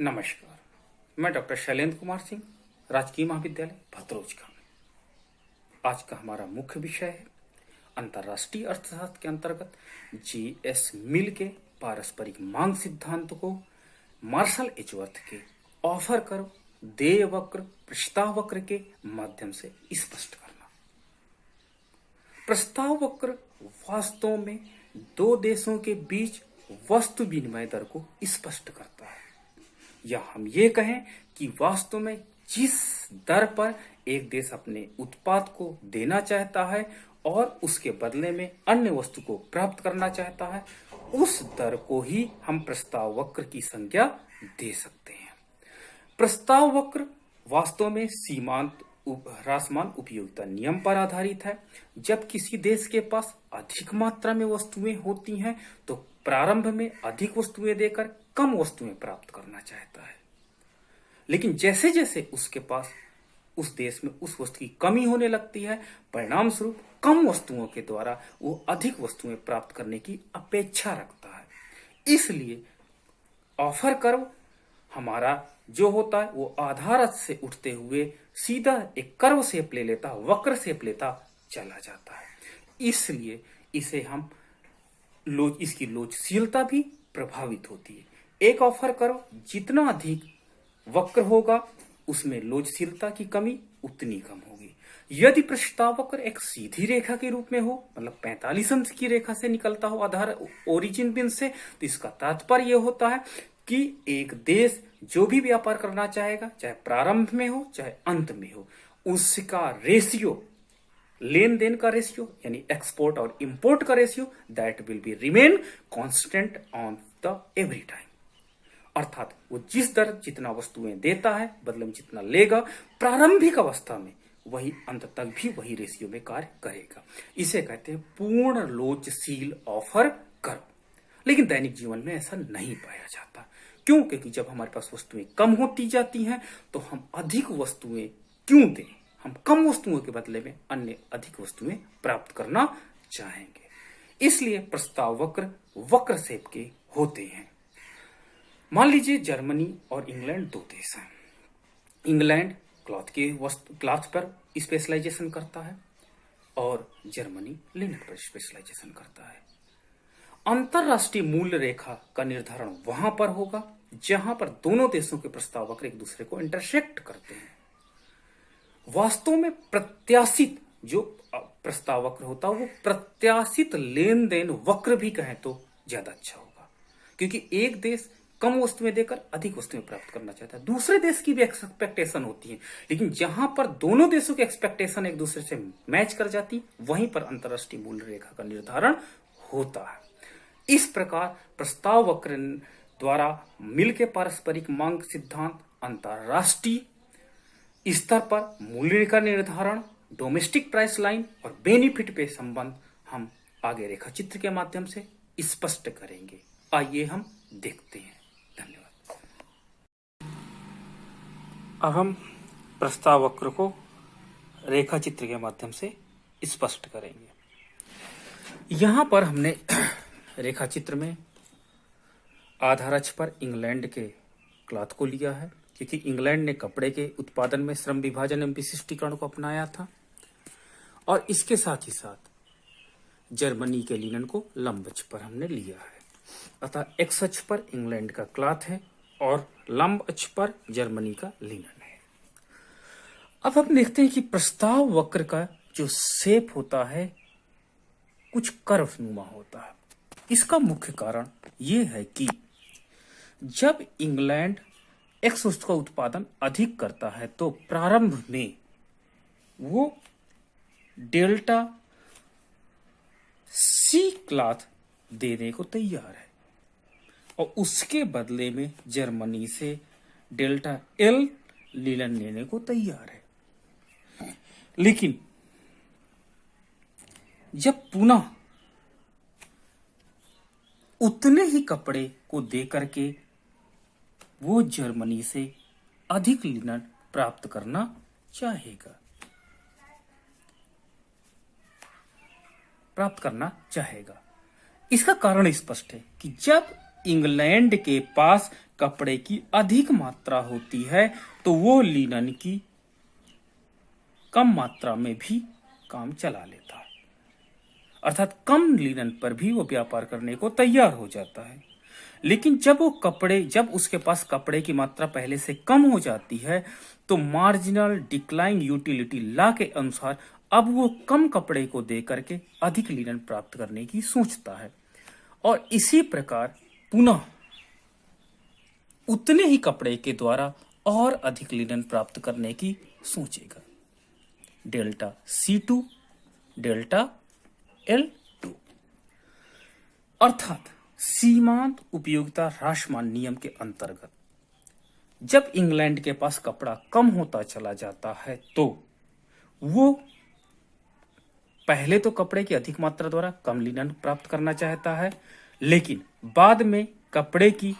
नमस्कार। मैं डॉक्टर शैलेंद्र कुमार सिंह, राजकीय महाविद्यालय भतरोज का। आज का हमारा मुख्य विषय है अंतर्राष्ट्रीय अर्थशास्त्र के अंतर्गत जीएस मिल के पारस्परिक मांग सिद्धांत को मार्शल एचवर्थ के ऑफर करो देय वक्र प्रस्ताव वक्र के माध्यम से स्पष्ट करना। प्रस्ताव वक्र वास्तव में दो देशों के बीच वस्तु विनिमय दर को स्पष्ट करता है, या हम ये कहें कि वास्तव में जिस दर पर एक देश अपने उत्पाद को देना चाहता है और उसके बदले में अन्य वस्तु को प्राप्त करना चाहता है, उस दर को ही हम प्रस्ताव वक्र की संज्ञा दे सकते हैं। प्रस्ताव वक्र वास्तव में सीमांत ह्रासमान उपयोगिता नियम पर आधारित है। जब किसी देश के पास अधिक मात्रा में वस्तुएं होती हैं तो प्रारंभ में अधिक वस्तुएं देकर कम वस्तुएं प्राप्त करना चाहता है, लेकिन जैसे जैसे उसके पास उस देश में उस वस्तु की कमी होने लगती है, परिणाम स्वरूप कम वस्तुओं के द्वारा वो अधिक वस्तुएं प्राप्त करने की अपेक्षा रखता है। इसलिए ऑफर कर्व हमारा जो होता है वो आधार से उठते हुए सीधा एक कर्व शेप ले लेता, वक्र शेप लेता चला जाता है। इसलिए इसे हम इसकी लोचशीलता भी प्रभावित होती है। एक ऑफर कर्व जितना अधिक वक्र होगा उसमें लोचशीलता की कमी उतनी कम होगी। यदि प्रस्ताव वक्र एक सीधी रेखा के रूप में हो, मतलब 45 अंश की रेखा से निकलता हो आधार ओरिजिन बिंदु से, तो इसका तात्पर्य यह होता है कि एक देश जो भी व्यापार करना चाहेगा, चाहे प्रारंभ में हो चाहे अंत में हो, उसका रेशियो, लेन देन का रेशियो यानी एक्सपोर्ट और इंपोर्ट का ratio, that will be remain constant on the every time. अर्थात वो जिस दर जितना वस्तुएं देता है बदले में जितना लेगा प्रारंभिक अवस्था में, वही अंत तक भी वही रेशियो में कार्य करेगा। इसे कहते हैं पूर्ण लोचशील ऑफर कर्व। लेकिन दैनिक जीवन में ऐसा नहीं पाया जाता। क्यों? क्योंकि जब हमारे पास वस्तुएं कम होती जाती हैं तो हम अधिक वस्तुएं क्यों दें? हम कम वस्तुओं के बदले में अन्य अधिक वस्तुएं प्राप्त करना चाहेंगे। इसलिए प्रस्ताव वक्र वक्र शेप के होते हैं। मान लीजिए जर्मनी और इंग्लैंड दो देश हैं। इंग्लैंड क्लॉथ पर स्पेशलाइजेशन करता है और जर्मनी लिनन पर स्पेशलाइजेशन करता है। अंतरराष्ट्रीय मूल्य रेखा का निर्धारण वहां पर होगा जहां पर दोनों देशों के प्रस्ताव वक्र एक दूसरे को इंटरसेक्ट करते हैं। वास्तव में प्रत्याशित जो प्रस्ताव वक्र होता है वो प्रत्याशित लेन देन वक्र भी कहें तो ज्यादा अच्छा होगा, क्योंकि एक देश कम वस्तुएं देकर अधिक वस्तुएं प्राप्त करना चाहता है, दूसरे देश की भी एक्सपेक्टेशन होती है, लेकिन जहां पर दोनों देशों की एक्सपेक्टेशन एक दूसरे से मैच कर जाती, वहीं पर अंतरराष्ट्रीय मूल्य रेखा का निर्धारण होता है। इस प्रकार प्रस्ताव वक्र द्वारा मिलके पारस्परिक मांग सिद्धांत, अंतरराष्ट्रीय स्तर पर मूल्य का निर्धारण, डोमेस्टिक प्राइस लाइन और बेनिफिट पे संबंध हम आगे रेखा चित्र के माध्यम से स्पष्ट करेंगे। आइए हम देखते हैं। धन्यवाद। अब हम प्रस्ताव वक्र को रेखा चित्र के माध्यम से स्पष्ट करेंगे। यहां पर हमने रेखा चित्र में आधार अक्ष पर इंग्लैंड के क्लॉथ को लिया है, क्योंकि इंग्लैंड ने कपड़े के उत्पादन में श्रम विभाजन एवं विशिष्टीकरण को अपनाया था, और इसके साथ ही साथ जर्मनी के लिनन को लंब अक्ष पर हमने लिया है। अतः एक्स अक्ष पर इंग्लैंड का क्लॉथ है और लंब अक्ष पर जर्मनी का लिनन है। अब हम देखते हैं कि प्रस्ताव वक्र का जो शेप होता है कुछ कर्व नुमा होता है। इसका मुख्य कारण यह है कि जब इंग्लैंड एक्स वस्तु का उत्पादन अधिक करता है तो प्रारंभ में वो डेल्टा सी क्लॉथ देने को तैयार है और उसके बदले में जर्मनी से डेल्टा एल लिनन लेने को तैयार है। लेकिन जब पुनः उतने ही कपड़े को देकर के वो जर्मनी से अधिक लिनन प्राप्त करना चाहेगा, इसका कारण स्पष्ट है कि जब इंग्लैंड के पास कपड़े की अधिक मात्रा होती है तो वो लिनन की कम मात्रा में भी काम चला लेता है, अर्थात कम लिनन पर भी वो व्यापार करने को तैयार हो जाता है। लेकिन जब उसके पास कपड़े की मात्रा पहले से कम हो जाती है तो मार्जिनल डिक्लाइन यूटिलिटी लॉ के अनुसार अब वो कम कपड़े को दे करके अधिक लिनन प्राप्त करने की सोचता है और इसी प्रकार पुनः उतने ही कपड़े के द्वारा और अधिक लिनन प्राप्त करने की सोचेगा। डेल्टा C2 डेल्टा L2, अर्थात सीमांत उपयोगिता ह्रासमान नियम के अंतर्गत जब इंग्लैंड के पास कपड़ा कम होता चला जाता है तो वो पहले तो कपड़े की अधिक मात्रा द्वारा कम लिनन प्राप्त करना चाहता है, लेकिन बाद में कपड़े की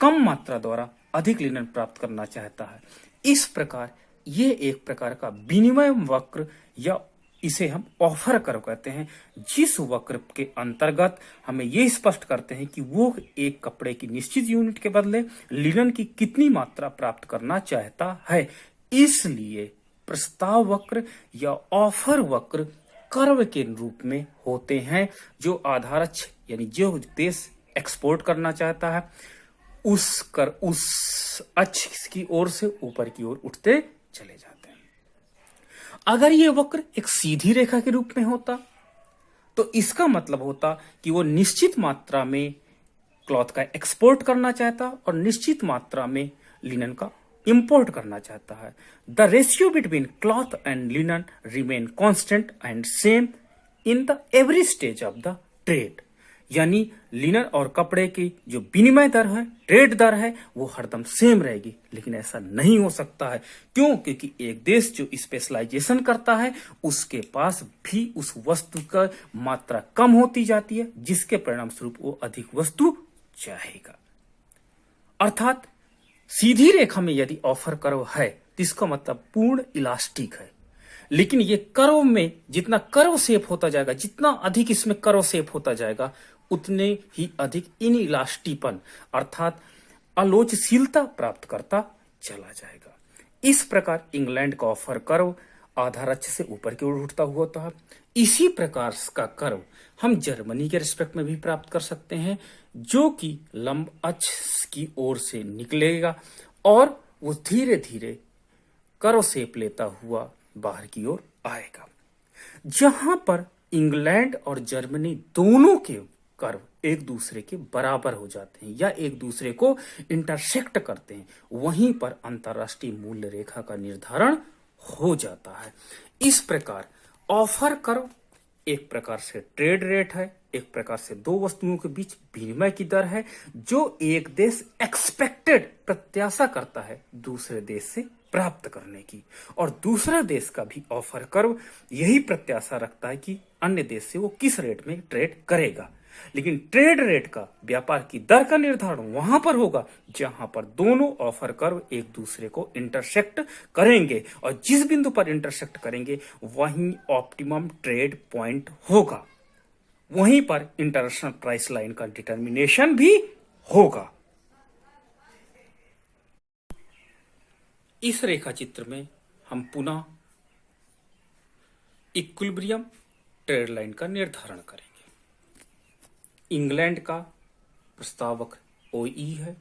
कम मात्रा द्वारा अधिक लिनन प्राप्त करना चाहता है। इस प्रकार ये एक प्रकार का विनिमय वक्र या इसे हम ऑफर कर्व कहते हैं, जिस वक्र के अंतर्गत हमें ये स्पष्ट करते हैं कि वो एक कपड़े की निश्चित यूनिट के बदले लिनन की कितनी मात्रा प्राप्त करना चाहता है। इसलिए प्रस्ताव वक्र या ऑफर वक्र कर्व के रूप में होते हैं जो आधार अक्ष यानी जो देश एक्सपोर्ट करना चाहता है उस अक्ष की ओर से ऊपर की ओर उठते चले जाते हैं। अगर ये वक्र एक सीधी रेखा के रूप में होता तो इसका मतलब होता कि वो निश्चित मात्रा में क्लॉथ का एक्सपोर्ट करना चाहता और निश्चित मात्रा में लिनन का इंपोर्ट करना चाहता है। The ratio between cloth and linen remain constant and same in the every stage of the trade, यानी लिनन और कपड़े की जो विनिमय दर है, ट्रेड दर है, वो हरदम सेम रहेगी। लेकिन ऐसा नहीं हो सकता है। क्यों? क्योंकि एक देश जो स्पेशलाइजेशन करता है उसके पास भी उस वस्तु का मात्रा कम होती जाती है, जिसके परिणाम स्वरूप वो अधिक वस्तु चाहेगा। अर्थात सीधी रेखा में यदि ऑफर कर्व है तो इसका मतलब पूर्ण इलास्टिक है, लेकिन ये कर्व में जितना कर्व शेप होता जाएगा, जितना अधिक इसमें कर्व शेप होता जाएगा, उतने ही अधिक इन इलास्टिपन अर्थात आलोचशीलता प्राप्त करता चला जाएगा। इस प्रकार इंग्लैंड का ऑफर कर्व आधार अक्ष से ऊपर की ओर उठता हुआ होता है। इसी प्रकार का कर्व हम जर्मनी के रिस्पेक्ट में भी प्राप्त कर सकते हैं, जो कि लंब अक्ष की ओर से निकलेगा और वो धीरे धीरे कर्व शेप लेता हुआ बाहर की ओर आएगा। जहां पर इंग्लैंड और जर्मनी दोनों के कर्व एक दूसरे के बराबर हो जाते हैं या एक दूसरे को इंटरसेक्ट करते हैं, वहीं पर अंतरराष्ट्रीय मूल्य रेखा का निर्धारण हो जाता है। इस प्रकार ऑफर कर्व एक प्रकार से ट्रेड रेट है, एक प्रकार से दो वस्तुओं के बीच विनिमय की दर है, जो एक देश एक्सपेक्टेड प्रत्याशा करता है दूसरे देश से प्राप्त करने की, और दूसरा देश का भी ऑफर कर्व यही प्रत्याशा रखता है कि अन्य देश से वो किस रेट में ट्रेड करेगा। लेकिन ट्रेड रेट का, व्यापार की दर का निर्धारण वहां पर होगा जहां पर दोनों ऑफर कर्व एक दूसरे को इंटरसेक्ट करेंगे, और जिस बिंदु पर इंटरसेक्ट करेंगे वहीं ऑप्टिमम ट्रेड पॉइंट होगा, वहीं पर इंटरनेशनल प्राइस लाइन का डिटर्मिनेशन भी होगा। इस रेखा चित्र में हम पुनः इक्विलिब्रियम ट्रेड लाइन का निर्धारण करेंगे। इंग्लैंड का प्रस्ताव वक्र OE है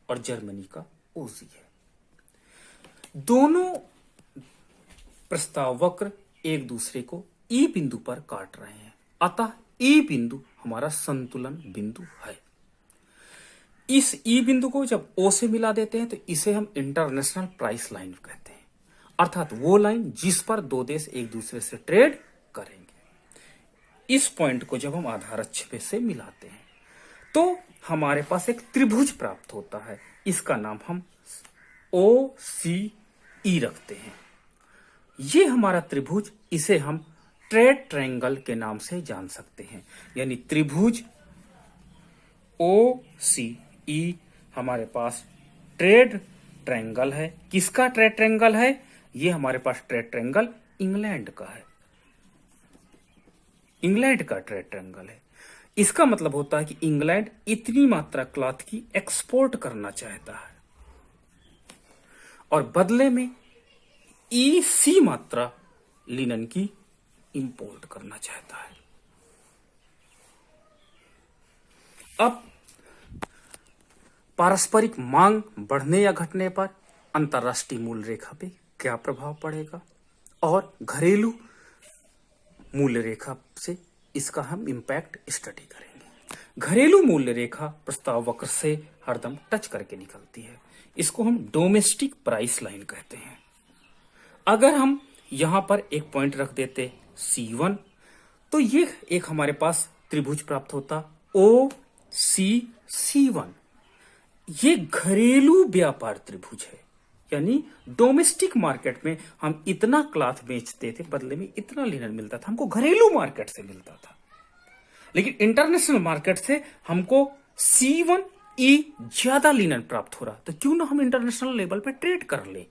और जर्मनी का OC है। दोनों प्रस्ताव वक्र एक दूसरे को E बिंदु पर काट रहे हैं, अतः E बिंदु हमारा संतुलन बिंदु है। इस E बिंदु को जब O से मिला देते हैं तो इसे हम इंटरनेशनल प्राइस लाइन कहते हैं, अर्थात वो लाइन जिस पर दो देश एक दूसरे से ट्रेड करेंगे। इस पॉइंट को जब हम आधार अक्ष पे से मिलाते हैं तो हमारे पास एक त्रिभुज प्राप्त होता है। इसका नाम हम OCE रखते हैं। ये हमारा त्रिभुज, इसे हम ट्रेड ट्रायंगल के नाम से जान सकते हैं। यानी त्रिभुज OCE हमारे पास ट्रेड ट्रायंगल है। किसका ट्रेड ट्रायंगल है? ये हमारे पास ट्रेड ट्रायंगल इंग्लैंड का है, इंग्लैंड का ट्रेड ट्रायंगल है। इसका मतलब होता है कि इंग्लैंड इतनी मात्रा क्लॉथ की एक्सपोर्ट करना चाहता है और बदले में इसी मात्रा लिनन की इंपोर्ट करना चाहता है। अब पारस्परिक मांग बढ़ने या घटने पर अंतरराष्ट्रीय मूल्य रेखा पे क्या प्रभाव पड़ेगा और घरेलू मूल्य रेखा से इसका हम इंपैक्ट स्टडी करेंगे। घरेलू मूल्य रेखा प्रस्ताव वक्र से हरदम टच करके निकलती है। इसको हम डोमेस्टिक प्राइस लाइन कहते हैं। अगर हम यहां पर एक पॉइंट रख देते C1 तो ये एक हमारे पास त्रिभुज प्राप्त होता OCC1। ये घरेलू व्यापार त्रिभुज है, यानी डोमेस्टिक मार्केट में हम इतना क्लॉथ बेचते थे, बदले में इतना लिनन मिलता था, हमको घरेलू मार्केट से मिलता था। लेकिन इंटरनेशनल मार्केट से हमको C1E ज्यादा लिनन प्राप्त हो रहा, तो क्यों ना हम इंटरनेशनल लेवल पे ट्रेड कर ले।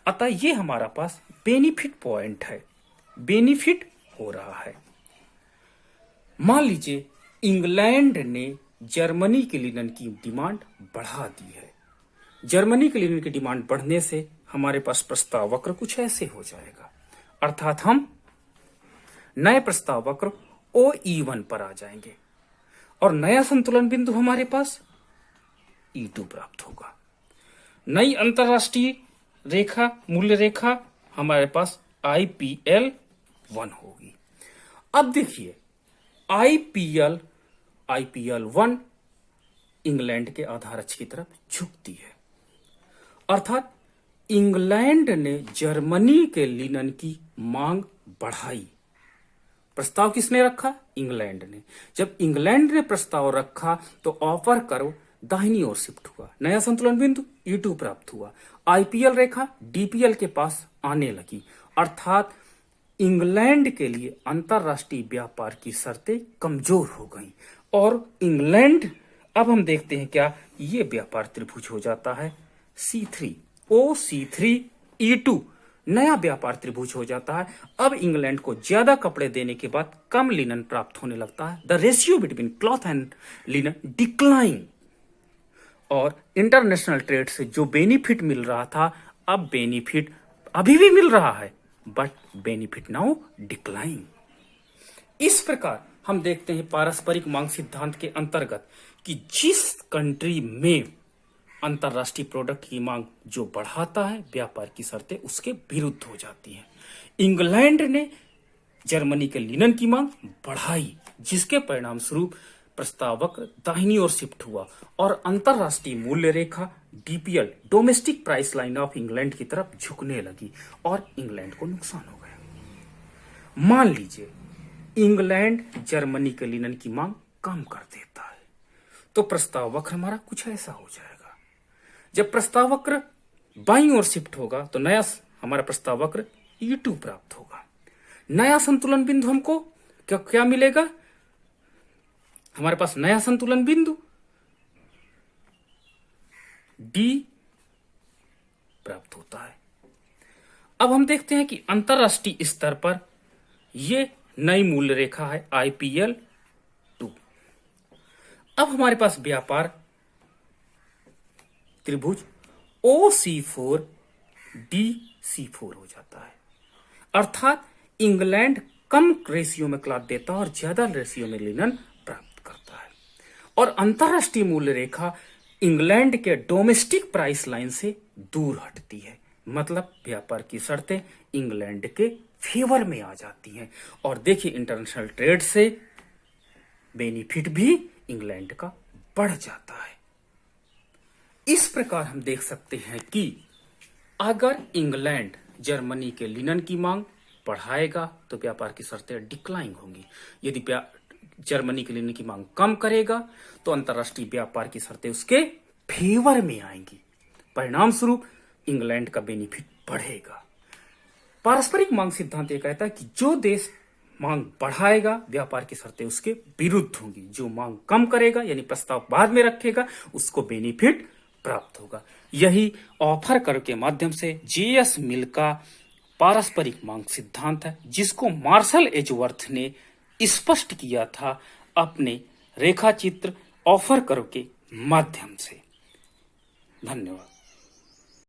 अतः ये हमारा पास बेनिफिट पॉइंट है, बेनिफिट हो रहा है। मान लीजिए इंग्लैंड ने जर्मनी के लिनन की डिमांड बढ़ा दी है। जर्मनी के लिनन की डिमांड बढ़ने से हमारे पास प्रस्ताव वक्र कुछ ऐसे हो जाएगा, अर्थात हम नए प्रस्ताव वक्र OE1 पर आ जाएंगे और नया संतुलन बिंदु हमारे पास E2 प्राप्त होगा। नई अंतरराष्ट्रीय रेखा मूल्य रेखा हमारे पास IPL1 होगी। अब देखिए IPL1 इंग्लैंड के आधार अक्ष की तरफ झुकती है, अर्थात इंग्लैंड ने जर्मनी के लिनन की मांग बढ़ाई। प्रस्ताव किसने रखा? इंग्लैंड ने। जब इंग्लैंड ने प्रस्ताव रखा तो ऑफर कर्व दाहिनी ओर शिफ्ट हुआ, नया संतुलन बिंदु E2 प्राप्त हुआ, IPL रेखा DPL के पास आने लगी, अर्थात इंग्लैंड के लिए अंतरराष्ट्रीय व्यापार की शर्तें कमजोर हो गईं और इंग्लैंड, अब हम देखते हैं क्या ये व्यापार त्रिभुज हो जाता है C3 OC3E2, नया व्यापार त्रिभुज हो जाता है। अब इंग्लैंड को ज्यादा कपड़े देने के बाद कम लिनन प्राप्त होने लगता है। The ratio between cloth and linen decline, और इंटरनेशनल ट्रेड से जो बेनिफिट मिल रहा था, अब बेनिफिट अभी भी मिल रहा है, बट बेनिफिट नाउ डिक्लाइन। इस प्रकार हम देखते हैं पारस्परिक मांग सिद्धांत के अंतर्गत कि जिस कंट्री में अंतरराष्ट्रीय प्रोडक्ट की मांग जो बढ़ाता है, व्यापार की शर्तें उसके विरुद्ध हो जाती हैं। इंग्लैंड ने जर्मनी के लिनन की मांग बढ़ाई, जिसके परिणाम स्वरूप प्रस्ताव वक्र दाहिनी ओर शिफ्ट हुआ और अंतरराष्ट्रीय मूल्य रेखा DPL domestic price line of England की तरफ झुकने लगी और इंग्लैंड को नुकसान हो गया। मान लीजिए इंग्लैंड जर्मनी के लिनन की मांग कम कर देता है, तो प्रस्ताव वक्र हमारा कुछ ऐसा हो जाएगा। जब प्रस्ताव वक्र बाईं ओर शिफ्ट होगा तो नया हमारा प्रस्ताव वक्र E2 प्राप्त होगा। नया संतुलन बिंदु हमको क्या मिलेगा? हमारे पास नया संतुलन बिंदु D प्राप्त होता है। अब हम देखते हैं कि अंतरराष्ट्रीय स्तर पर यह नई मूल्य रेखा है IPL2। अब हमारे पास व्यापार त्रिभुज OC4 DC4 हो जाता है, अर्थात इंग्लैंड कम रेशियो में क्लॉथ देता है और ज्यादा रेशियो में लिनन प्राप्त करता है, और अंतरराष्ट्रीय मूल्य रेखा इंग्लैंड के डोमेस्टिक प्राइस लाइन से दूर हटती है। मतलब व्यापार की शर्तें इंग्लैंड के फेवर में आ जाती हैं और देखिए इंटरनेशनल ट्रेड से बेनिफिट भी इंग्लैंड का बढ़ जाता है। इस प्रकार हम देख सकते हैं कि अगर इंग्लैंड जर्मनी के लिनन की मांग बढ़ाएगा तो व्यापार की शर्तें डिक्लाइन होंगी। यदि जर्मनी के लिनन की मांग कम करेगा तो अंतरराष्ट्रीय व्यापार की शर्तें उसके फेवर में आएंगी। परिणाम स्वरूप इंग्लैंड का बेनिफिट बढ़ेगा। पारस्परिक मांग सिद्धांत यह कहता है कि जो देश मांग बढ़ाएगा व्यापार की शर्तें उसके विरुद्ध होंगी, जो मांग कम करेगा यानी प्रस्ताव बाद में रखेगा उसको बेनिफिट प्राप्त होगा। यही ऑफर कर्व के माध्यम से JS मिल का पारस्परिक मांग सिद्धांत है, जिसको मार्शल एजवर्थ ने स्पष्ट किया था अपने रेखा चित्र ऑफर करो के माध्यम से। धन्यवाद।